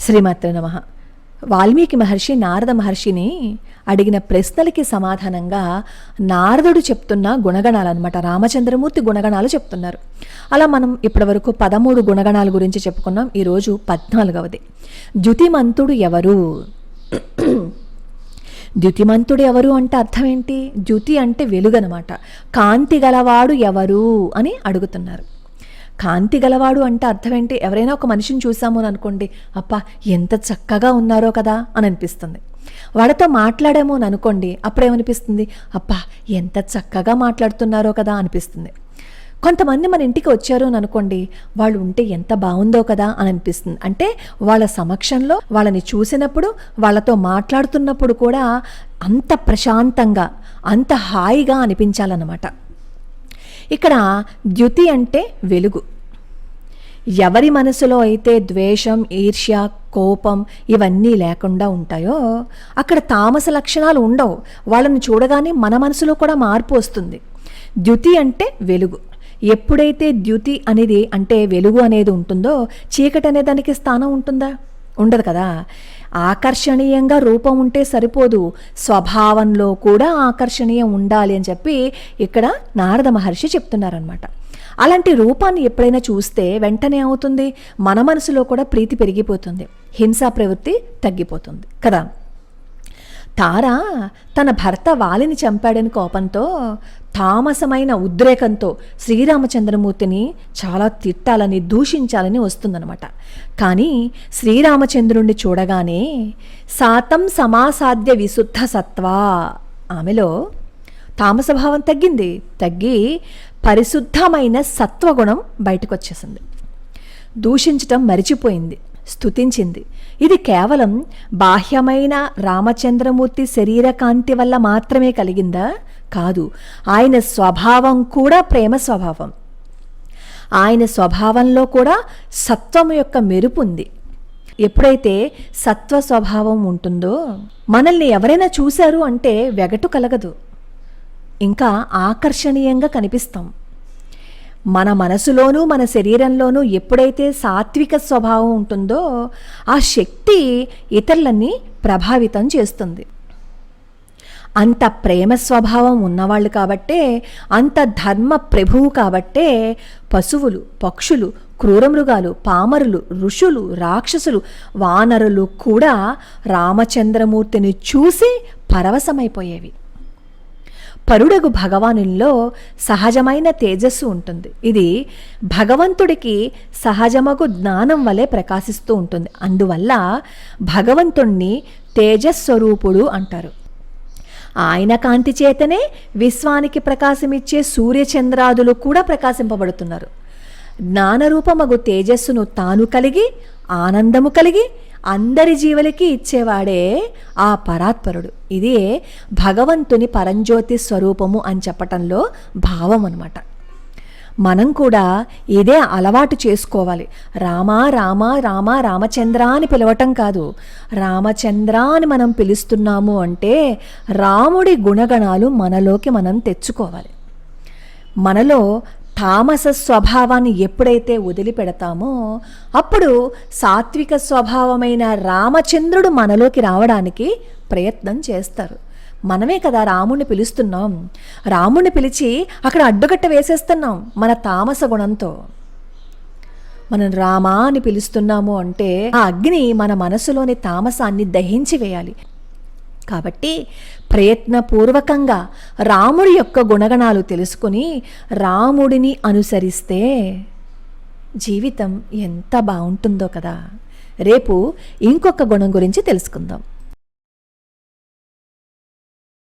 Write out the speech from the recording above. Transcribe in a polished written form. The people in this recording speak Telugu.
శ్రీమాత్రే నమః. వాల్మీకి మహర్షి నారద మహర్షిని అడిగిన ప్రశ్నలకి సమాధానంగా నారదుడు చెప్తున్న గుణగణాలన్నమాట, రామచంద్రమూర్తి గుణగణాలు చెప్తున్నారు. అలా మనం ఇప్పటివరకు 13 గుణగణాల గురించి చెప్పుకున్నాం. ఈరోజు 14వది. ద్యుతిమంతుడు ఎవరు? ద్యుతిమంతుడు ఎవరు అంటే అర్థం ఏంటి? ద్యుతి అంటే వెలుగనమాట. కాంతి గలవాడు ఎవరు అని అడుగుతున్నారు. కాంతి గలవాడు అంటే అర్థం ఏంటి? ఎవరైనా ఒక మనిషిని చూసాము అని అనుకోండి, అప్పా ఎంత చక్కగా ఉన్నారో కదా అని అనిపిస్తుంది. వాళ్ళతో మాట్లాడాము అని అనుకోండి, అప్పుడేమనిపిస్తుంది? అప్పా ఎంత చక్కగా మాట్లాడుతున్నారో కదా అనిపిస్తుంది. కొంతమంది మన ఇంటికి వచ్చారు అని అనుకోండి, వాళ్ళు ఉంటే ఎంత బాగుందో కదా అని అనిపిస్తుంది. అంటే వాళ్ళ సమక్షంలో వాళ్ళని చూసినప్పుడు, వాళ్ళతో మాట్లాడుతున్నప్పుడు కూడా అంత ప్రశాంతంగా, అంత హాయిగా అనిపించాలన్నమాట. ఇక్కడ ద్యుతి అంటే వెలుగు. ఎవరి మనసులో అయితే ద్వేషం, ఈర్ష్య, కోపం ఇవన్నీ లేకుండా ఉంటాయో అక్కడ తామస లక్షణాలు ఉండవు. వాళ్ళని చూడగానే మన మనసులో కూడా మార్పు వస్తుంది. ద్యుతి అంటే వెలుగు. ఎప్పుడైతే ద్యుతి అనేది అంటే వెలుగు అనేది ఉంటుందో చీకటి అనే దానికి స్థానం ఉంటుందా? ఉండదు కదా. ఆకర్షణీయంగా రూపం ఉంటే సరిపోదు, స్వభావంలో కూడా ఆకర్షణీయం ఉండాలి అని చెప్పి ఇక్కడ నారద మహర్షి చెప్తున్నారనమాట. అలాంటి రూపాన్ని ఎప్పుడైనా చూస్తే వెంటనే అవుతుంది, మన మనసులో కూడా ప్రీతి పెరిగిపోతుంది, హింసా ప్రవృత్తి తగ్గిపోతుంది కదా. తార తన భర్త వాలిని చంపాడని కోపంతో, తామసమైన ఉద్రేకంతో శ్రీరామచంద్రమూర్తిని చాలా తిట్టాలని, దూషించాలని వస్తుందన్నమాట. కానీ శ్రీరామచంద్రుణ్ణి చూడగానే సాతం సమాసాద్య విశుద్ధ సత్వా, ఆమెలో తామసభావం తగ్గి పరిశుద్ధమైన సత్వగుణం బయటకు వచ్చేసింది. దూషించటం మరిచిపోయింది, స్తుతించింది. ఇది కేవలం బాహ్యమైన రామచంద్రమూర్తి శరీర కాంతి వల్ల మాత్రమే కలిగిందా? కాదు. ఆయన స్వభావం కూడా ప్రేమ స్వభావం. ఆయన స్వభావంలో కూడా సత్వం యొక్క మెరుపు ఉంది. ఎప్పుడైతే సత్వ స్వభావం ఉంటుందో మనల్ని ఎవరైనా చూశారు అంటే వెగటు కలగదు, ఇంకా ఆకర్షణీయంగా కనిపిస్తాం. మన మనసులోనూ మన శరీరంలోనూ ఎప్పుడైతే సాత్విక స్వభావం ఉంటుందో ఆ శక్తి ఇతరులని ప్రభావితం చేస్తుంది. అంత ప్రేమ స్వభావం ఉన్నవాళ్ళు కాబట్టే, అంత ధర్మ ప్రభువు కాబట్టే పశువులు, పక్షులు, క్రూరమృగాలు, పామరులు, ఋషులు, రాక్షసులు, వానరులు కూడా రామచంద్రమూర్తిని చూసి పరవశమైపోయేవి. పరుడగు భగవానుల్లో సహజమైన తేజస్సు ఉంటుంది. ఇది భగవంతుడికి సహజమగు జ్ఞానం వలె ప్రకాశిస్తూ ఉంటుంది. అందువల్ల భగవంతుణ్ణి తేజస్వరూపుడు అంటారు. ఆయన కాంతి చేతనే విశ్వానికి ప్రకాశమిచ్చే సూర్యచంద్రాదులు కూడా ప్రకాశింపబడుతున్నారు. జ్ఞానరూపమగు తేజస్సును తాను కలిగి, ఆనందము కలిగి అందరి జీవులకి ఇచ్చేవాడే ఆ పరాత్పరుడు. ఇదే భగవంతుని పరంజ్యోతి స్వరూపము అని చెప్పటంలో భావం అన్నమాట. మనం కూడా ఇదే అలవాటు చేసుకోవాలి. రామా రామా రామా రామచంద్ర అని పిలవటం కాదు, రామచంద్ర అని మనం పిలుస్తున్నాము అంటే రాముడి గుణగణాలు మనలోకి మనం తెచ్చుకోవాలి. మనలో తామస స్వభావాన్ని ఎప్పుడైతే వదిలిపెడతామో అప్పుడు సాత్విక స్వభావమైన రామచంద్రుడు మనలోకి రావడానికి ప్రయత్నం చేస్తారు. మనమే కదా రాముణ్ణి పిలుస్తున్నాం. రాముణ్ణి పిలిచి అక్కడ అడ్డుకట్ట వేసేస్తున్నాం మన తామస గుణంతో. మనం రామా అని పిలుస్తున్నాము అంటే ఆ అగ్ని మన మనసులోని తామసాన్ని దహించి వేయాలి. కాబట్టి ప్రయత్నపూర్వకంగా రాముడి యొక్క గుణగణాలు తెలుసుకుని రాముడిని అనుసరిస్తే జీవితం ఎంత బాగుంటుందో కదా. రేపు ఇంకొక గుణం గురించి తెలుసుకుందాం.